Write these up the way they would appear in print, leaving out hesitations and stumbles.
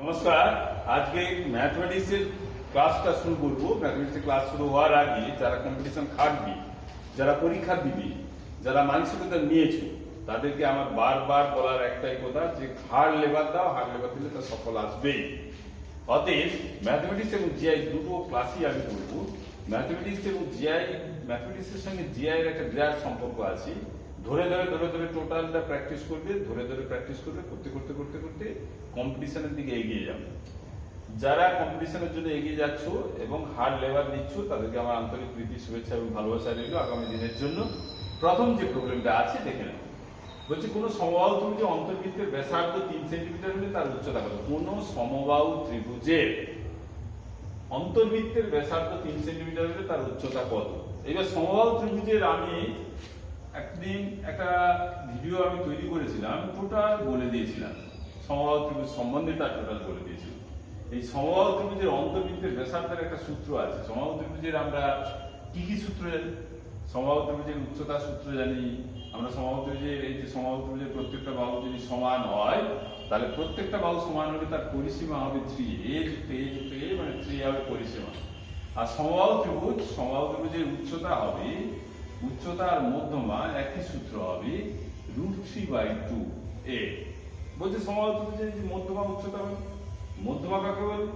নমস্কার। আজকে ম্যাথমেটিক্সের ক্লাসটা শুরু করবো। ম্যাথমেটিক্সের ক্লাস শুরু হওয়ার আগে যারা কম্পিটিশন খাটবি, যারা পরীক্ষা দিবি, যারা মানসিকতা নিয়েছো, তাদেরকে আমার বারবার বলার একটাই কথা যে হার্ড লেবার দাও, হার্ড লেবার দিলে তার সফল আসবেই। অতএব ম্যাথমেটিক্স এবং জিআই দুটো ক্লাসই আমি করবো। ম্যাথমেটিক্স এবং জিআই, ম্যাথমেটিক্সের সঙ্গে জিআই এর একটা বিরাট সম্পর্ক আছে। ধরে ধরে ধরে ধরে টোটালটা প্র্যাকটিস করবে, ধরে ধরে প্র্যাকটিস করবে, করতে করতে করতে করতে কম্পিটিশনের দিকে এগিয়ে যাবে। যারা কম্পিটিশনের জন্য এগিয়ে যাচ্ছ এবং হার্ড লেবার দিচ্ছ, তাদেরকে আমার আন্তরিক প্রীতি, শুভেচ্ছা এবং ভালোবাসা রইল আগামী দিনের জন্য। প্রথম যে প্রবলেমটা আছে দেখে নেব। বলছে কোনো সমবাহু ত্রিভুজের অন্তর্বৃত্তের ব্যাসার্ধ 3 সেন্টিমিটার হলে তার উচ্চতা কত? কোন সমবাহু ত্রিভুজের অন্তর্বৃত্তের ব্যাসার্ধ 3 সেন্টিমিটার হলে তার উচ্চতা কত? এবার সমবাহু ত্রিভুজের আমি একদিন একটা ভিডিও আমি তৈরি করেছিলাম, টোটাল বলে দিয়েছিলাম সমবাহু ত্রিভুজ সম্বন্ধে, তার টোটাল বলে দিয়েছিলাম। এই সমবাহু ত্রিভুজের অন্তর্বৃত্তের ব্যাসার্ধের একটা সূত্র আছে। সমবাহু ত্রিভুজের আমরা কি কি সূত্র জানি? সমবাহু ত্রিভুজের উচ্চতা সূত্র জানি আমরা। সমবাহু ত্রিভুজের এই যে সমবাহু ত্রিভুজের প্রত্যেকটা বাহু যদি সমান হয়, তাহলে প্রত্যেকটা বাহু সমান হলে তার পরিসীমা হবে 3, a যুক্ত a যুক্ত a, মানে 3 হবে পরিসীমা। আর সমবাহু ত্রিভুজের উচ্চতা হবে, উচ্চতা আর মধ্যমা একই সূত্র হবে √3/2a। বলছে সমবাহু ত্রিভুজের যে মধ্যমা উচ্চতা হবে, মধ্যমা কাকে বলে?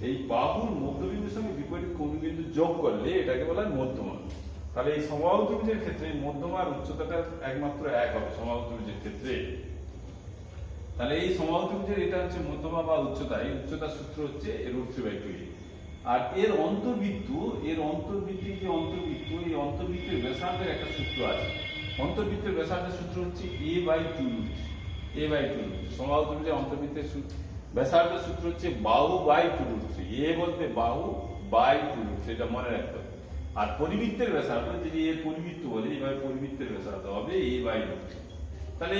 এই বাহুর মধ্যবিন্দুর সঙ্গে বিপরীত কোণ বিন্দু যোগ করলে এটাকে বলা হয় মধ্যমা। তাহলে এই সমবাহু ত্রিভুজের ক্ষেত্রে মধ্যমার উচ্চতাটা একমাত্র এক হবে সমবাহু ত্রিভুজের ক্ষেত্রে। তাহলে এই সমবাহু ত্রিভুজের এটা হচ্ছে মধ্যমা বা উচ্চতা। এই উচ্চতার সূত্র হচ্ছে √3/2a। আর এর অন্তর্বৃত্ত, এই অন্তর্বৃত্তের ব্যাসার্ধের একটা সূত্র আছে। অন্তর্বৃত্তের ব্যাসার্ধের সূত্র হচ্ছে a/2√3। সমবাহু ত্রিভুজের অন্তর্বৃত্তের ব্যাসার্ধের সূত্র হচ্ছে বাহু/2√3। a বলতে বাহু/2√3, এটা মনে রাখতে হবে। আর পরিবৃত্তের ব্যাসার্ধ, যদি এর পরিবৃত্ত বলে, এইভাবে পরিবৃত্তের ব্যাসার্ধ হবে a/√3। তাহলে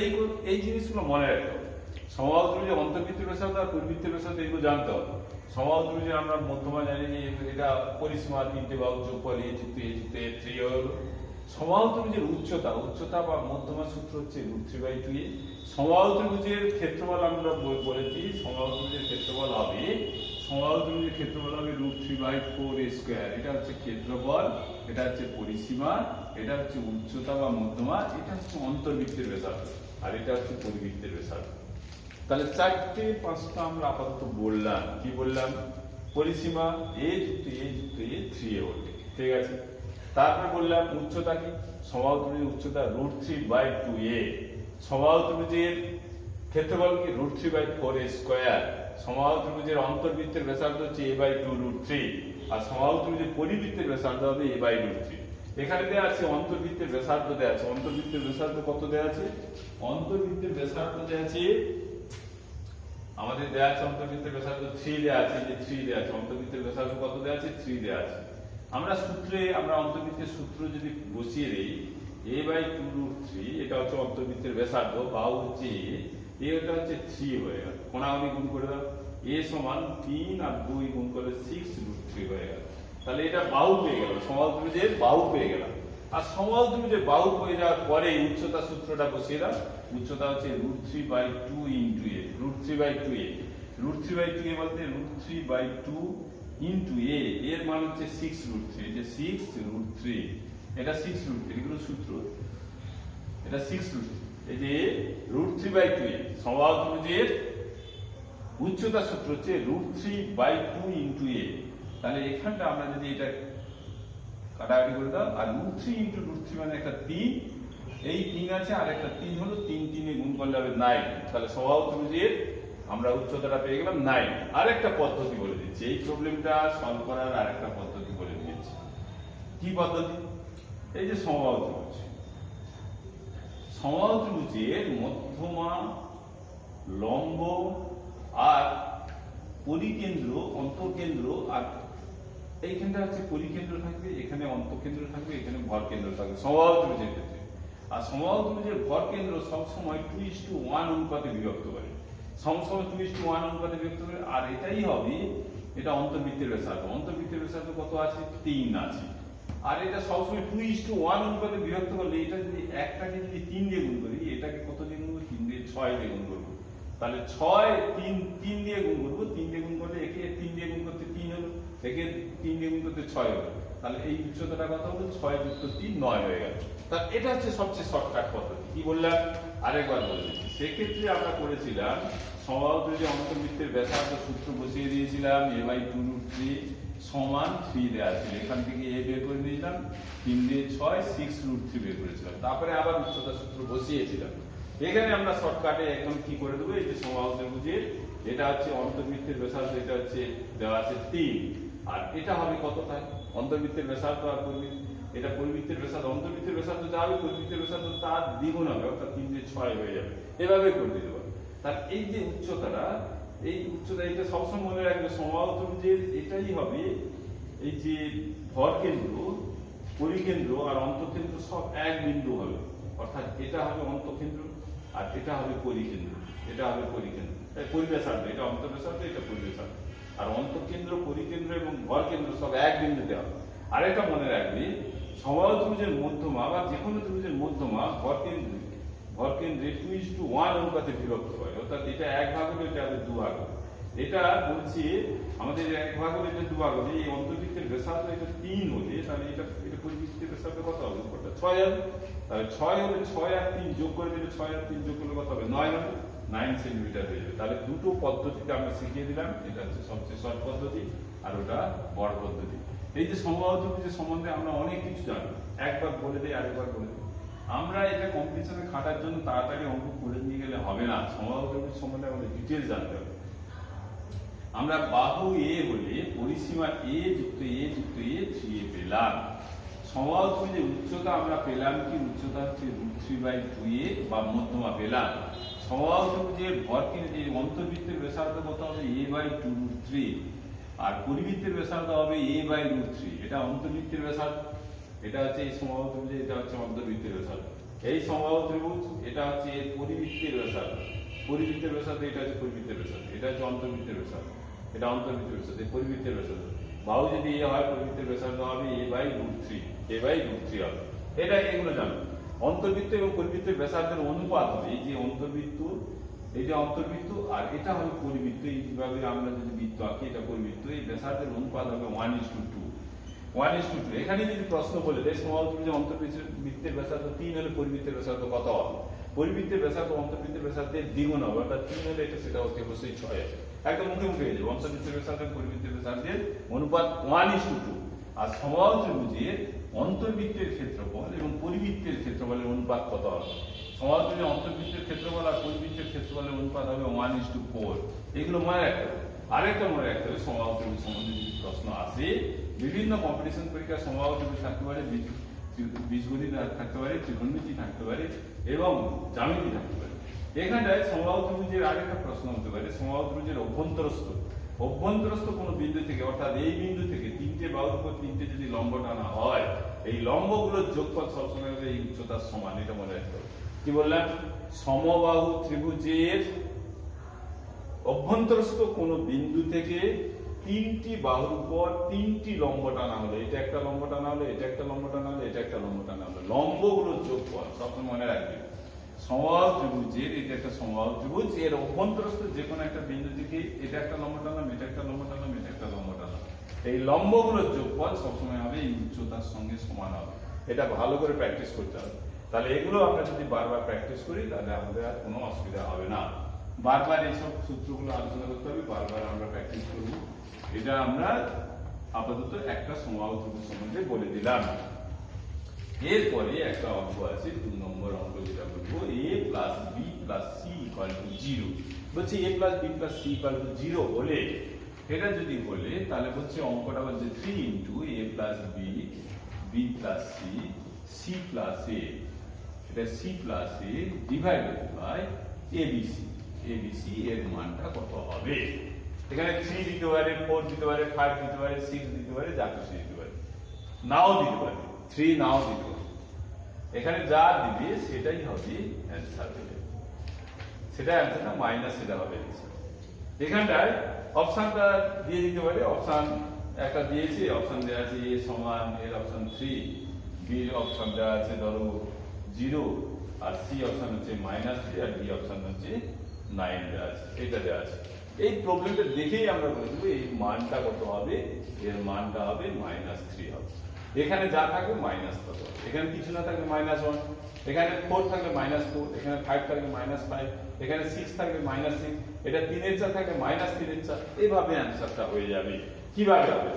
এই জিনিসগুলো মনে রাখতে হবে। সমবাহু ত্রিভুজের অন্তর্বৃত্তের ব্যাসার্ধ আর পরিবৃত্তের ব্যাসার্ধ এগুলো জানতে হবে। সমবাহু ত্রিভুজের আমরা মধ্যমা জানি যে এটা পরিসীমা 3টে বাহু যোগফল a যুক্ত a যুক্ত a 3 হলো। সমবাহু ত্রিভুজের উচ্চতা বা মধ্যমা সূত্র হচ্ছে √3/2a। সমবাহু ত্রিভুজের ক্ষেত্রফল আমরা বলেছি, সমবাহু ত্রিভুজের ক্ষেত্রফল হবে √3/4a²। এটা হচ্ছে ক্ষেত্রফল, এটা হচ্ছে পরিসীমা, এটা হচ্ছে উচ্চতা বা মধ্যমা, এটা হচ্ছে অন্তর্বৃত্তের ব্যাসার্ধ, আর এটা হচ্ছে পরিবৃত্তের ব্যাসার্ধ। তাহলে 4টে-5টা আমরা আপাতত বললাম। কি বললাম? পরিসীমা a যুক্ত a যুক্ত a 3a বলতে, ঠিক আছে। তারপরে বললাম উচ্চতা কি? সমবাহু ত্রিভুজের উচ্চতা √3/2a। সমবাহু ত্রিভুজের ক্ষেত্রফল কি? √3/4a²। সমবাহু ত্রিভুজের অন্তর্বৃত্তের ব্যাসার্ধ হচ্ছে a/2√3, আর সমবাহু ত্রিভুজের পরিবৃত্তের ব্যাসার্ধ হবে a/√3। এখানে দেওয়া আছে অন্তর্বৃত্তের ব্যাসার্ধ দেওয়া আছে। অন্তর্বৃত্তের ব্যাসার্ধ কত দেওয়া আছে? অন্তর্বৃত্তের ব্যাসার্ধ দেওয়া আছে আমাদের, দেওয়া আছে অন্তর্বৃত্তের ব্যাসার্ধ 3 দেওয়া আছে, যে 3 দেওয়া আছে। অন্তর্বৃত্তের ব্যাসার্ধ কত দেওয়া আছে? 3 দেওয়া আছে। আমরা অন্তর্বৃত্তের সূত্র যদি বসিয়ে দেই, a/2√3, এটা হচ্ছে অন্তর্বৃত্তের ব্যাসার্ধ, বাহু হচ্ছে a, এটা হচ্ছে 3 হয়ে গেল। কোণাগুণি গুণ করে দাও, a সমান 3 আর 2 গুণ করলে 6√3 হয়ে গেল। তাহলে এটা বাহু পেয়ে গেল, সমবাহু ত্রিভুজের বাহু পেয়ে গেলাম। আর সমবাহু ত্রিভুজের বাহু পেয়ে যাওয়ার পরে উচ্চতা সূত্রটা বসিয়ে দাও। উচ্চতা হচ্ছে √3/2 √3/2a। √3/2a বলতে √3/2 এর মান হচ্ছে 6√3। যে 6√3, এটা 6√3, এগুলো সূত্র, এটা 6√3। এই যে √3/2a সমবাহু ত্রিভুজের উচ্চতা সূত্র হচ্ছে √3/2 তাহলে এখানটা আমরা যদি এটা কাটাকাটি করে দাও, আর √3 মানে একটা 3, এই 3 আছে আর একটা 3 হলো, 3 3 এ গুণ করলে হবে 9। তাহলে সমবাহু ত্রিভুজের আমরা উচ্চতাটা পেয়ে গেলাম 9। আরেকটা পদ্ধতি বলে দিচ্ছি, এই প্রবলেমটা সলভ করার আরেকটা পদ্ধতি বলে দিচ্ছি। কি পদ্ধতি? এই যে সমবাহু ত্রিভুজের মধ্যমা, লম্ব আর পরিকেন্দ্র, অন্তঃকেন্দ্র, আর এইখানটা হচ্ছে পরিকেন্দ্র থাকবে, এখানে অন্তঃকেন্দ্র থাকবে, এখানে ভরকেন্দ্র থাকবে সমবাহু ত্রিভুজের ক্ষেত্রে। আর সমবাহু ত্রিভুজের ভরকেন্দ্র সবসময় 2:1 অনুপাতে বিভক্ত করে, সবসময় 2:1 অনুপাতে বিভক্ত করে। আর এটাই হবে, এটা অন্তর্বৃত্তের ব্যাসার্ধ। অন্তর্বৃত্তের ব্যাসার্ধ কত আছে? 3 আছে। আর এটা সবসময় 2:1 অনুপাতে বিভক্ত করলে, এটা যদি একটাকে যদি 3 দিয়ে গুণ করি, এটাকে কত দিয়ে গুণ করবো? 3 দিয়ে 6 দিয়ে গুণ করবো। তাহলে 6 3 দিয়ে গুণ করবো, 3 থেকে 3 দিয়ে গুণ করতে 6 হলো, তাহলে এই উচ্চতাটা কত হলো? 6 যুক্ত 3 9 হয়ে গেল। তা এটা হচ্ছে সবচেয়ে শর্টকাট পদ্ধতি। কি বললাম আরেকবার বলে দিচ্ছি। সেক্ষেত্রে আমরা করেছিলাম সমবাহু ত্রিভুজে অন্তর্বৃত্তের ব্যাসার্ধ সূত্র বসিয়ে দিয়েছিলাম a/2√3 সমান 3 দেওয়া ছিল, এখান থেকে a বের করে নিয়েছিলাম, 3 দিয়ে 6 6√3 বের করেছিলাম, তারপরে আবার উচ্চতা সূত্র বসিয়েছিলাম। এখানে আমরা শর্টকাটে একদম কি করে দেবো, এই যে সমবাহু ত্রিভুজের এটা হচ্ছে অন্তর্বৃত্তের ব্যাসার্ধ, এটা হচ্ছে দেওয়া আছে 3, আর এটা হবে কত? তাই অন্তর্বৃত্তের ব্যাসার্ধ আর এটা পরিবৃত্তের ব্যাসার্ধ, অন্তর্বৃত্তের ব্যাসার্ধ যা হবে পরিবৃত্তের ব্যাসার্ধ তার দ্বিগুণ হবে, অর্থাৎ 3 দিয়ে 6 হয়ে যাবে। এভাবে করে দিতে পারো। তার এই যে উচ্চতাটা, এই উচ্চতা এটা সবসময় মনে রাখবে, সমবাহু ত্রিভুজের এটাই হবে এই যে ভর কেন্দ্র, পরিকেন্দ্র আর অন্তঃকেন্দ্র সব এক বিন্দু হবে, অর্থাৎ এটা হবে অন্তঃকেন্দ্র আর এটা হবে পরিকেন্দ্র, এটা হবে পরিকেন্দ্র পরিব্যাসার্ধ, এটা অন্তর্ব্যাসার্ধ, এটা পরিব্যাসার্ধ, আর অন্তঃকেন্দ্র পরিকেন্দ্র এবং ভর কেন্দ্র সব এক বিন্দুতে হবে। আরেকটা মনে রাখবি, সমবাহু ত্রিভুজের মধ্যমা বা যে কোনো ত্রিভুজের মধ্যমা ভরকেন্দ্রে 2:1 অনুপাতে বিভক্ত হয়, অর্থাৎ এটা 1 ভাগ হলে এটা হবে 2 ভাগ হবে। এটা বলছি আমাদের 1 ভাগ হলে এটা 2 ভাগ হবে। এই অন্তর্বৃত্তের ব্যাসার্ধ এটা 3 হলে তাহলে এটা পরিবৃত্তের ব্যাসার্ধ কত হবে? উপরটা 6 হবে, তাহলে 6 হলে 6 আর 3 যোগ করে দিলে 6 আর 3 যোগ করলে কত হবে? 9 হবে, 9 সেন্টিমিটার হয়ে যাবে। তাহলে দুটো পদ্ধতিতে আমরা শিখিয়ে দিলাম, এটা হচ্ছে সবচেয়ে শর্ট পদ্ধতি আর ওটা বড় পদ্ধতি। এই যে সমবাহু ত্রিভুজের সম্বন্ধে আমরা অনেক কিছু জানি, একবার বলে দিই আরেকবার বলে দিই। আমরা এটা কম্পিটিশনে খাটার জন্য তাড়াতাড়ি অঙ্ক করে নিয়ে গেলে হবে না, সমবাহু ত্রিভুজ সম্বন্ধে আমাদের ডিটেইলস জানতে হবে। আমরা বাহু এ হলে পরিসীমা a যুক্ত a যুক্ত a 3a পেলাম। সমবাহু ত্রিভুজের উচ্চতা আমরা পেলাম কি? উচ্চতা হচ্ছে √3/2a বা মধ্যমা পেলাম। সমবাহু ত্রিভুজের ভরকেন্দ্র এই অন্তর্বৃত্তের ব্যাসার্ধ কত হবে? a/2√3 আর পরিবৃত্তের ব্যাসার্ধ হবে a/√3। এটা অন্তর্বৃত্তের ব্যাসার্ধ, এটা হচ্ছে এই সমবাহু ত্রিভুজ, এটা হচ্ছে অন্তর্বৃত্তের ব্যাসার্ধ। এই সমবাহু ত্রিভুজ এটা হচ্ছে এর পরিবৃত্তের ব্যাসার্ধ, পরিবৃত্তের ব্যাসার্ধ এটা হচ্ছে পরিবৃত্তের ব্যাসার্ধ, এটা হচ্ছে অন্তর্বৃত্তের ব্যাসার্ধ, এটা অন্তর্বৃত্তের ব্যাসার্ধ, এই পরিবৃত্তের ব্যাসার্ধ। বাহু যদি এ হয় পরিবৃত্তের ব্যাসার্ধ হবে a/√3 হবে। এটা এগুলো জানো। অন্তর্বৃত্ত এবং পরিবৃত্তের ব্যাসার্ধের অনুপাত হবে, এই যে অন্তর্বৃত্ত, এই যে অন্তর্বৃত্ত আর এটা হবে পরিবৃত্ত, এইভাবে আমরা যদি বৃত্ত আঁকি এটা পরিবৃত্ত, এই ব্যাসার্ধের অনুপাত হবে 1:2। এখানে যদি প্রশ্ন বলে দেয় সমবাহু ত্রিভুজের অন্তর্বৃত্তের ব্যাসার্ধ 3 হলে পরিবৃত্তের ব্যাসার্ধ কত হবে? পরিবৃত্তের ব্যাসার্ধ অন্তর্বৃত্তের ব্যাসার্ধের দ্বিগুণ হবে, অর্থাৎ 3 হলে এটা সেটা হচ্ছে অবশ্যই 6 আছে। একদম মুখে মুখে হয়ে যাবে। অন্তর্বৃত্তের ব্যাসার্ধ পরিবৃত্তের ব্যাসার্ধের অনুপাত 1:2। আর সমবাহু ত্রিভুজের অন্তর্বৃত্তের ক্ষেত্রফল এবং পরিবৃত্তের ক্ষেত্রফলের অনুপাত কত হবে? সমবাহু ত্রিভুজের অন্তর্বৃত্তের ক্ষেত্রফল আর পরিবৃত্তের ক্ষেত্রফলের অনুপাত হবে 1:4। এগুলো মনে রাখতে হবে। আরেকটা মনে রাখতে হবে, সমবাহু ত্রিভুজ সম্বন্ধে যদি প্রশ্ন আসে, বিভিন্ন কম্পিটিশন পরীক্ষা সমবাহু ত্রিভুজ থাকতে পারে, বীজগণিত থাকতে পারে, ত্রিকোণমিতি থাকতে পারে এবং জ্যামিতি থাকতে পারে। এখানটায় সমবাহু ত্রিভুজের আরেকটা প্রশ্ন হতে পারে, সমবাহু ত্রিভুজের অভ্যন্তরস্থ কোনো বিন্দু থেকে, অর্থাৎ এই বিন্দু থেকে 3টে বাহুর উপর 3টে যদি লম্ব টানা হয়, এই লম্বগুলোর যোগফল সবসময় হবে এই উচ্চতার সমান। এটা মনে রাখতে হবে। কি বললাম? সমবাহু ত্রিভুজের অভ্যন্তরস্থ কোনো বিন্দু থেকে 3টি বাহুর উপর 3টি লম্ব টানা হলো, এটা একটা লম্ব টানা হলো, এটা একটা লম্ব টানা হলো, এটা একটা লম্ব টানা হলো, লম্বগুলোর যোগফল সবসময় মনে রাখবে। সমবাহু ত্রিভুজের এটা একটা সমবাহু ত্রিভুজ, এর অভ্যন্তরস্থ যে কোনো একটা বিন্দু থেকে এটা একটা লম্ব টানলাম, এটা একটা লম্ব টানলাম, এটা একটা লম্ব টানলাম, এই লম্বগুলোর যোগফল সবসময় হবে এই উচ্চতার সঙ্গে সমান হবে। এটা ভালো করে প্র্যাকটিস করতে হবে। তাহলে এগুলো আমরা যদি বারবার প্র্যাকটিস করি তাহলে আমাদের আর কোনো অসুবিধা হবে না। বারবার এইসব সূত্রগুলো আলোচনা করতে হবে, বারবার আমরা প্র্যাকটিস করব। এটা আমরা আপাতত একটা সমবাহু ত্রিভুজ সম্বন্ধে বলে দিলাম। এরপরে একটা অঙ্ক আছে, 2 নম্বর অঙ্ক, যেটা বলবো a+b+c=0। বলছি a+b+c=0 হলে, এটা যদি বলে তাহলে বলছে অঙ্কটা বলছে 3 a+b b+c c+a, এটা c+a ডিভাইডেড বাই abc এর মানটা কত হবে? এখানে 3 দিতে পারে, 4 দিতে পারে, 5 দিতে পারে, 6 দিতে পারে, যা কিছু দিতে পারে, নাও দিতে পারে, 3 নাও দিতে পারে। এখানে যা দিবে সেটাই হবে অ্যান্সার হবে, সেটা অ্যান্সার না, মাইনাস সেটা হবে অ্যান্সার। এখানটায় অপশনটা দিয়ে দিতে পারে, অপশন একটা দিয়েছে, অপশন দেওয়া আছে a সমান, এর অপশন 3, বি এর অপশন দেওয়া আছে ধরো 0, আর সি অপশন হচ্ছে -3, আর ডি অপশন হচ্ছে 9 দেওয়া আছে, এটা দেওয়া আছে। এই প্রবলেমটা দেখেই আমরা বলে দেবো এই মানটা কত হবে, এর মানটা হবে -3 হবে। এখানে যা থাকবে মাইনাস কত, এখানে কিছু না থাকলে -1, এখানে 4 থাকলে -4, এখানে 5 থাকলে -5, এখানে 6 থাকলে -6, এটা 3 এর চার থাকলে -3 এর চার, এইভাবে অ্যান্সারটা হয়ে যাবে। কিভাবে হবে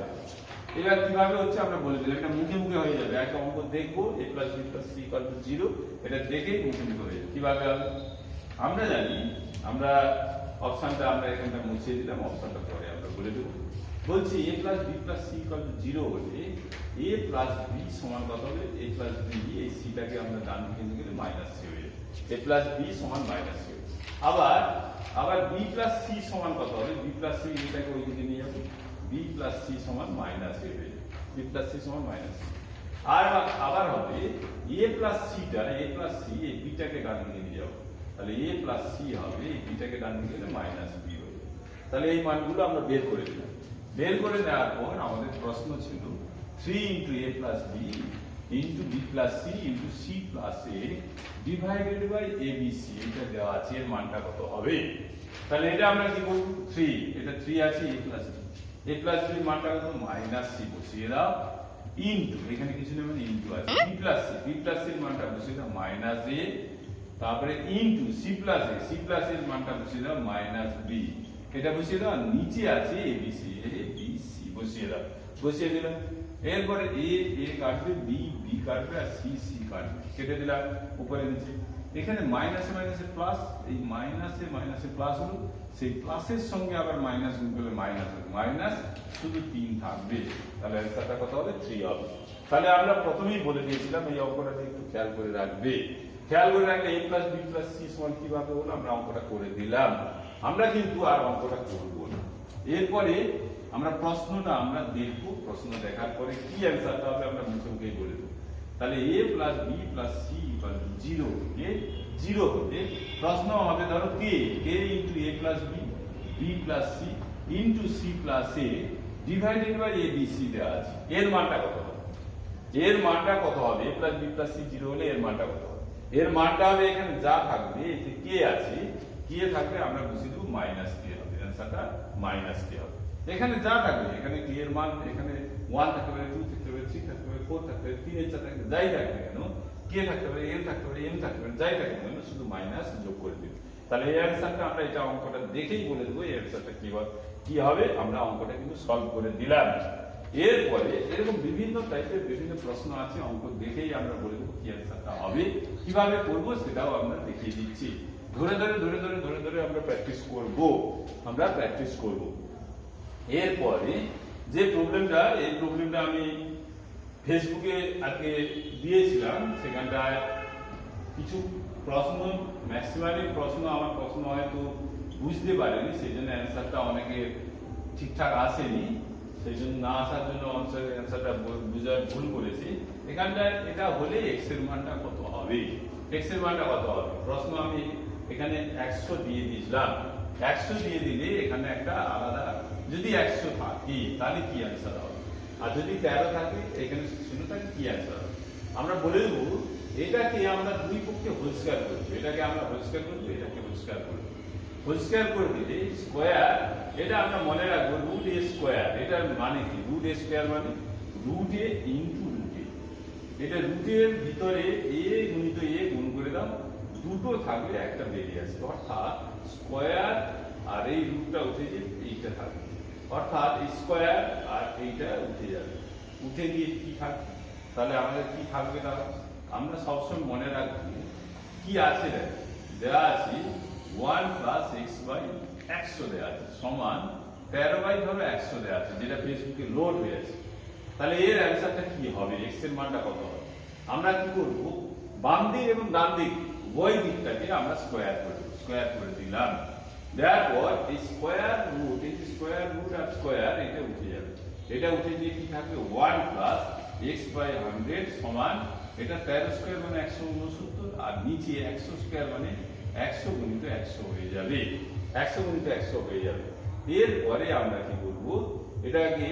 এবার কিভাবে হচ্ছে আমরা বলে দিলাম, এটা মুখে মুখে হয়ে যাবে। একটা অঙ্ক দেখবো a + b + c = 0, এটা দেখেই মুখে মুখে হয়ে যাবে। কিভাবে হবে আমরা জানি, আমরা অপশনটা আমরা এখানটা মুছে দিলাম, অপশনটা পরে আমরা বলে দেব। বলছি a + b + c = 0 হলে a + b সমান কত হবে, a + b, এই c টাকে আমরা ডান দিকে নিয়ে গেলে -c হয়ে যাবে, a + b সমান -c হবে। আবার b + c সমান কত হবে, b + c এটাকে ওই দিকে নিয়ে যাবো, b + c সমান -a হয়ে যাবে, b + c সমান -c। আর আবার হবে a + c টা, a + c এই b টাকে ডান দিকে নিয়ে যাবো, তাহলে a + c হবে, এই b টাকে ডান দিকে গেলে -b হয়ে যাবে। তাহলে এই মানগুলো আমরা বের করে দিলাম। বের করে নেওয়ার পর আমাদের প্রশ্ন ছিল 3 * a + b * b + c * c + a divided by abc, এটা দেওয়া আছে, এর মানটা কত হবে। তাহলে এটা আমরা কি করব, 3, এটা 3 আছে, a + b, a + b এর মানটা কত, -c বসিয়ে দাও, ইনটু এখানে কিছু নেই মানে ইনটু আছে b + c, b + c এর মানটা বসিয়ে দাও -a, তারপরে into c + a, c + a এর মানটা বসিয়ে দাও -b, এটা বসিয়ে দাও, নিচে আছে abc, abc বসিয়ে দাও, বসিয়ে দিলাম। এরপরে a কাটবে, b কাটবে, আর c কাটবে, কেটে দিলাম উপরে নিচে। এখানে মাইনাসে মাইনাসে প্লাস, এই মাইনাসে মাইনাসে প্লাস হলো, সেই প্লাসের সঙ্গে আবার মাইনাস গুণ করলে মাইনাস হবে, মাইনাস শুধু 3 থাকবে, তাহলে অ্যান্সারটা কত হবে, 3 হবে। তাহলে আমরা প্রথমেই বলে দিয়েছিলাম এই অঙ্কটা একটু খেয়াল করে রাখবে, খেয়াল করে রাখলে a + b + c সমান কিভাবে হলো আমরা অঙ্কটা করে দিলাম। আমরা কিন্তু আর অঙ্কটা করব না, এরপরে আমরা প্রশ্নটা আমরা দেখব, প্রশ্ন দেখার পরে কি অ্যান্সারটা হবে আমরা মুখে মুখেই বলে দেব। তাহলে a + b + c = 0, কে 0 হলে প্রশ্ন হবে ধরো k * a + b, b + c * c + a divided by abc দেওয়া আছে, এর মানটা কত হবে, এর মানটা কত হবে, a + b + c 0 হলে এর মানটা কত হবে, এর মানটা হবে এখানে যা থাকবে, এই যে k আছে, k থাকবে আমরা বুঝিয়ে দেব -k হবে, অ্যান্সারটা -k হবে। এখানে যা থাকবে, এখানে k এর মান, এখানে 1 থাকতে পারে, 2 থাকতে পারে, 3 থাকতে পারে, 4 থাকতে পারে, 3 এর চার থাকতে, যাই থাকবে কেন, k থাকতে পারে, n থাকতে পারে, m থাকতে পারে, যাই থাকবে কেন, শুধু মাইনাস যোগ করে দিই। তাহলে এই অ্যান্সারটা আমরা এটা অঙ্কটা দেখেই বলে দেবো এই অ্যান্সারটা কি হবে, আমরা অঙ্কটা কিন্তু সলভ করে দিলাম। এরপরে এরকম বিভিন্ন টাইপের বিভিন্ন প্রশ্ন আছে, অঙ্ক দেখেই আমরা বলে দেবো কি অ্যান্সারটা হবে, কিভাবে করবো সেটাও আমরা দেখিয়ে দিচ্ছি। ধরে ধরে আমরা প্র্যাকটিস করব। এরপরে যে প্রবলেমটা, এই প্রবলেমটা আমি ফেসবুকে আজকে দিয়েছিলাম, সেখানটায় কিছু প্রশ্ন, ম্যাক্সিমাম প্রশ্ন আমার প্রশ্ন হয়তো বুঝতে পারেনি, সেই জন্য অ্যান্সারটা অনেকে ঠিকঠাক আসেনি, সেই জন্য না আসার জন্য অ্যান্সারটা বুঝায় ভুল করেছি। এখানটায় এটা হলে এক্স এর মানটা কত হবে, এক্স এর মানটা কত হবে, প্রশ্ন আমি এখানে 100 দিয়ে দিয়েছিলাম, 100 দিয়ে দিলে এখানে একটা আলাদা, যদি 100 থাকে তাহলে কি অ্যান্সার হবে, আর যদি 13 থাকে এখানে 0 থাকে কি অ্যান্সার হবে। আমরা বলে দেবো এটাকে আমরা দুই পক্ষে হোল স্কয়ার করব, এটাকে আমরা হোল স্কয়ার করব, এটাকে হোল স্কয়ার করব, হোল স্কয়ার করে দিলে স্কয়ার, এটা আমরা মনে রাখবো √a স্কয়ার, এটার মানে কি, √a স্কয়ার মানে √a ইনটু √a, এটা √এর ভিতরে a গুণিত a গুণ করে দাও, দুটো থাকলে একটা বেরিয়ে আসবে, অর্থাৎ স্কয়ার আর এই রুটটা উঠে যে এইটা থাকবে, অর্থাৎ স্কয়ার আর এইটা উঠে যাবে, উঠে গিয়ে কি থাকবে, তাহলে আমাদের কি থাকবে, তাহলে আমরা সবসময় মনে রাখবো কি আছে, দেওয়া আছে 1 + x/100 দেওয়া আছে সমান 13/100 দেওয়া আছে, যেটা ফেসবুকে লোড হয়ে আছে। তাহলে এর অ্যান্সারটা কি হবে, x এর মানটা কত হবে, আমরা কি করব, বাম দিক এবং ডান দিক উভয় দিকটাকে আমরা স্কয়ার করে দিলাম, দেওয়ার পর এই স্কয়ার রুট, এই স্কয়ার রুট আর স্কয়ার এটা উঠে যাবে, এটা উঠে গিয়ে কি থাকবে 1 + x/100 সমান, এটা 13 স্কয়ার মানে 169, আর নিচে 100 স্কয়ার মানে 100 গুণিত 100 হয়ে যাবে, 100 গুণিত 100 হয়ে যাবে। এরপরে আমরা কি করব, এটাকে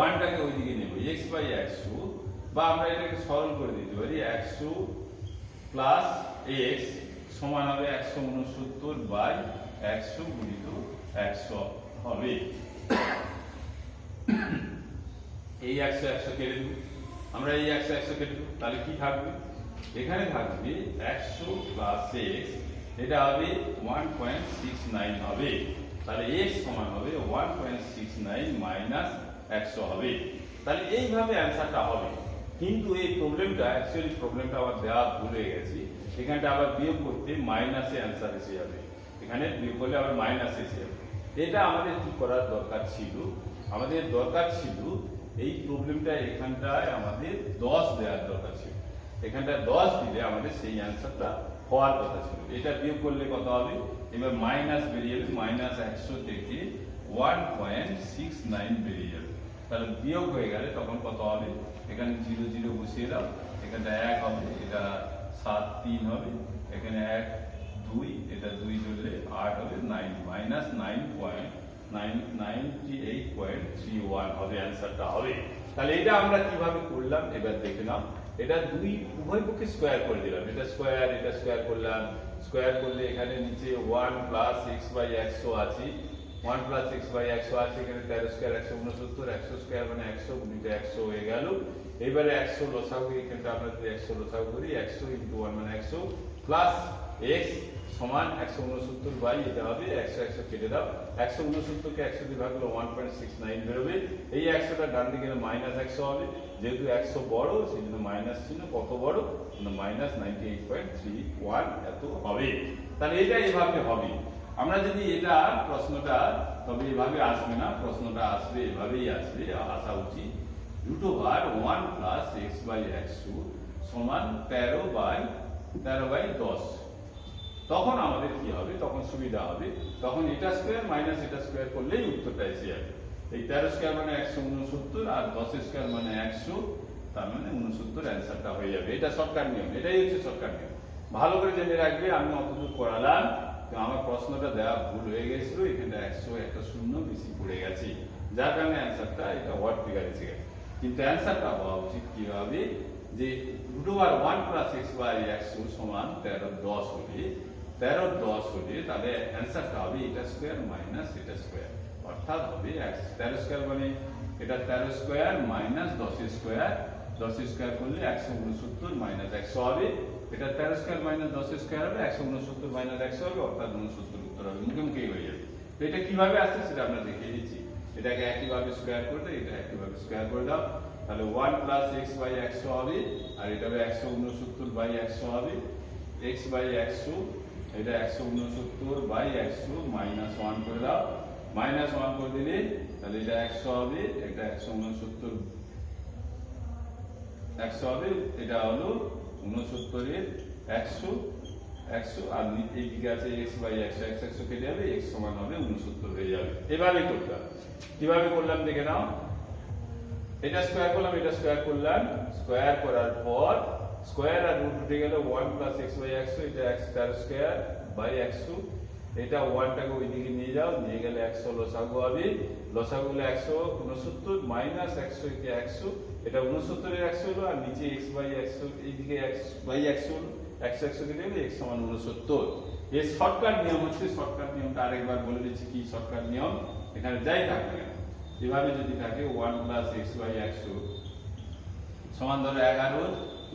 1টাকে ওইদিকে নেব, x/100, বা আমরা এটাকে সরল করে দিতে পারি 100 + x সমান হবে 169/100, 100 গুণিত 100 হবে। এই 100 100 কেটে দেব, আমরা এই 100 100 কেটে দেব, তাহলে কি থাকবে? এখানে থাকবে 100 প্লাস x, এটা হবে 1.69 হবে। তাহলে x সমান হবে 1.69 মাইনাস 100 হবে। তাহলে এইভাবে অ্যান্সারটা হবে। কিন্তু এই প্রবলেমটা অ্যাকচুয়ালি প্রবলেমটা আবার দেওয়া ভুলে গেছি, এখানটা আবার বিয়োগ করতে মাইনাসে অ্যান্সার এসে যাবে, এখানে বিয়োগ করলে আবার মাইনাস এসে যাবে। এটা আমাদের কি করার দরকার ছিল? আমাদের দরকার ছিল এই প্রবলেমটা এখানটায় আমাদের 10 দেওয়ার দরকার ছিল, এখানটা 10 দিলে আমাদের সেই অ্যান্সারটা হওয়ার কথা ছিল। এটা বিয়োগ করলে কত হবে? এবার মাইনাস বেরিয়ে যাবে, মাইনাস 100 থেকে 1.69 বেরিয়ে যাবে। তাহলে বিয়োগ হয়ে গেলে তখন কত হবে? এখানে 0 0 বসিয়ে দাও, এখানটা 1 হবে, এটা 7 3 হবে, এখানে 1 2, এটা 2 ধরলে 8 হবে, 9 মাইনাস 9.98.31 হবে অ্যান্সারটা হবে। তাহলে এটা আমরা কিভাবে করলাম এবার দেখে নাও। এটা দুই উভয় পক্ষে স্কয়ার করে দিলাম, এটা স্কয়ার করলাম। স্কয়ার করলে এখানে নিচে 1 প্লাস x বাই 100 আছে, 1 প্লাস x বাই 100 আছে, এখানে 13 স্কয়ার 169, 100 স্কয়ার মানে 100 গুণিত 100 হয়ে গেল। এবারে 100 লসাগু, এখানটা আমরা যদি 100 লসাগু করি, 100 ইনটু 1 মানে 100 প্লাস x সমান 169 বাই এটা হবে 100 100 কেটে দাও, 169 কে 100 দিয়ে ভাগ করলে 1.69 বেরোবে। এই 100টা ডান দিকে মাইনাস 100 হবে, যেহেতু 100 বড় সেই জন্য মাইনাস চিহ্ন। কত বড়? মাইনাস 98.31 এত হবে। তাহলে এটা এভাবে হবে। আমরা যদি এটা প্রশ্নটা, তবে এভাবে আসবে না, প্রশ্নটা আসবে এভাবেই আসবে, আসা উচিত √1 প্লাস x বাই 100 সমান 13 বাই 10। তখন আমাদের কি হবে? তখন সুবিধা হবে, তখন এটা স্কয়ার মাইনাস এটা স্কয়ার করলেই উত্তরটা এসে যাবে। এই 13 স্কয়ার মানে 169 আর 10 স্কয়ার মানে 100, তার মানে 69 অ্যান্সারটা হয়ে যাবে। এটা শর্টকাট নিয়ম, এটাই হচ্ছে শর্টকাট নিয়ম। ভালো করে জেনে রাখবে, আমি অতদূর করালাম, তো আমার প্রশ্নটা দেওয়া ভুল হয়ে গেছিল, এখানে 100 একটা শূন্য বেশি পড়ে গেছে, যার কারণে অ্যান্সারটা এটা ওয়ার্ড ফিগার এসে গেছে। কিন্তু অ্যান্সারটা হওয়া উচিত কি হবে? যে √1 প্লাস x বাই 100 সমান 13 10 হবে, 13 10 হলে তাহলে অ্যান্সারটা হবে এটা স্কয়ার মাইনাস এটা স্কয়ার, অর্থাৎ হবে 13 স্কয়ার মানে এটা 13 স্কয়ার মাইনাস 10 স্কয়ার, 10 স্কয়ার করলে 169 মাইনাস 100 হবে। এটা 13 স্কয়ার মাইনাস 10 স্কয়ার হবে, 169 মাইনাস 100 হবে, অর্থাৎ 69 উত্তর হবে, মুখোমুখি হয়ে যাবে। তো এটা কিভাবে আসছে সেটা আমরা দেখিয়ে দিচ্ছি। এটাকে একইভাবে স্কয়ার করলে এটা একইভাবে স্কয়ার করে দাও, তাহলে 1 প্লাস x বাই 100 হবে, আর এটা হবে 169 বাই 100 হবে, x বাই 100, এটা 169 বাই 100 মাইনাস 1 করে দাও, মাইনাস 1 করে দিলে তাহলে এটা 100 হবে, এটা 169 100 হবে, এটা হলো 69 এর 100 100, আর এই দিকে আছে x বাই 100, 100 কেটে যাবে, x সমান হবে 69 হয়ে যাবে। এভাবে করলাম, কিভাবে করলাম দেখে নাও। এটা স্কয়ার করলাম, এটা স্কয়ার করলাম, স্কয়ার করার পর স্কয়ার আর রুট উঠে গেল, 1 প্লাস x বাই 100, এটা x তার স্কয়ার বাই 100, এটা 1টাকে ওইদিকে নিয়ে যাও, নিয়ে গেলে 100 লসাগু হবে, লসাগু হলো 169 মাইনাস 100 কে 100, এটা 69 এর 100 হলো, আর নিচে x বাই 100 এইদিকে x বাই 100 হলো, 100 100 কেটে গেলে x সমান 69। এর শর্টকাট নিয়ম হচ্ছে, শর্টকাট নিয়মটা আরেকবার বলে দিচ্ছি কি শর্টকাট নিয়ম। এখানে যাই থাকবে না, এভাবে যদি থাকে 1 প্লাস x বাই 100 সমান ধরো 11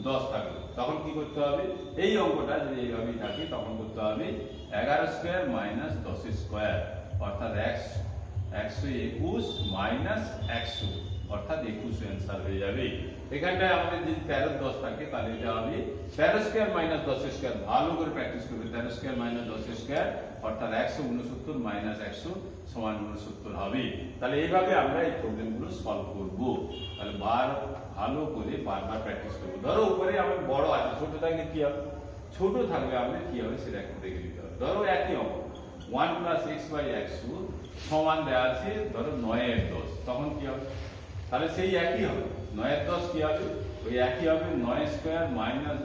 10 থাকলো, তখন কি করতে হবে? এই অঙ্কটা যদি এইভাবেই থাকে তখন করতে হবে 11 স্কয়ার মাইনাস 10 স্কয়ার, অর্থাৎ 121 মাইনাস 100, অর্থাৎ 21 অ্যান্সার হয়ে যাবে। এখানটায় আমাদের যদি 13 10 থাকে তাহলে এটা হবে 13 স্কয়ার মাইনাস 10 স্কয়ার, ভালো করে প্র্যাকটিস করবে। 13 স্কয়ার মাইনাস 10 স্কয়ার অর্থাৎ 169 মাইনাস 100 সমান 69 হবে। তাহলে এইভাবে আমরা এই প্রবলেমগুলো সলভ করব। তাহলে ভালো করে বারবার প্র্যাকটিস করব। ধরো উপরে আমার বড় আছে, ছোট থাকলে কি হবে? ছোট থাকলে আমাদের কি হবে সেটা একটু দেখে নিতে হবে। ধরো একই অঙ্ক 1 প্লাস x বাই 100 সমান দেওয়া আছে ধরো 9 এর 10, তখন কি হবে? তাহলে সেই একই হবে, 9 এর 10 কি হবে? ওই একই হবে, 9 স্কয়ার মাইনাস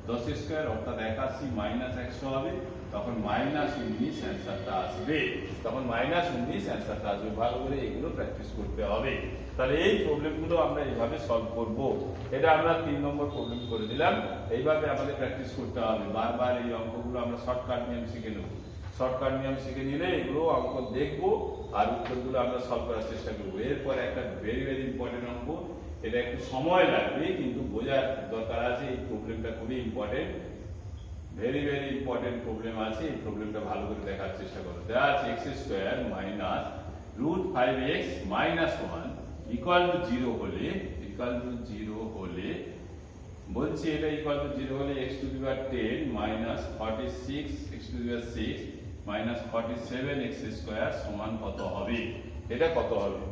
10 স্কয়ার অর্থাৎ 81 মাইনাস 100 হবে, তখন মাইনাস 19 অ্যান্সারটা আসবে, তখন মাইনাস 19 অ্যান্সারটা আসবে। ভালো করে এগুলো প্র্যাকটিস করতে হবে। তাহলে এই প্রবলেমগুলো আমরা এইভাবে সলভ করব। এটা আমরা 3 নম্বর প্রবলেম করে দিলাম। এইভাবে আমাদের প্র্যাকটিস করতে হবে, বারবার এই অঙ্কগুলো আমরা শর্টকাট নিয়ম শিখে নেব। শর্টকাট নিয়ম শিখে নিলে এগুলো অঙ্ক দেখবো আর উত্তরগুলো আমরা সলভ করার চেষ্টা করবো। এরপর একটা ভেরি ভেরি ইম্পর্টেন্ট অঙ্ক, এটা একটু সময় লাগবে কিন্তু বোঝার দরকার আছে। এই প্রবলেমটা খুবই important, very very important problem আছে। এই প্রবলেমটা ভালো করে দেখার চেষ্টা করো। দেওয়া আছে x square minus root 5x minus 1 equal to 0 হলে, বলছি এটা ইকুয়াল টু 0 হলে x to the power 10 minus 46 x to the power 6 minus 47 x square সমান কত হবে? এটা কত হবে?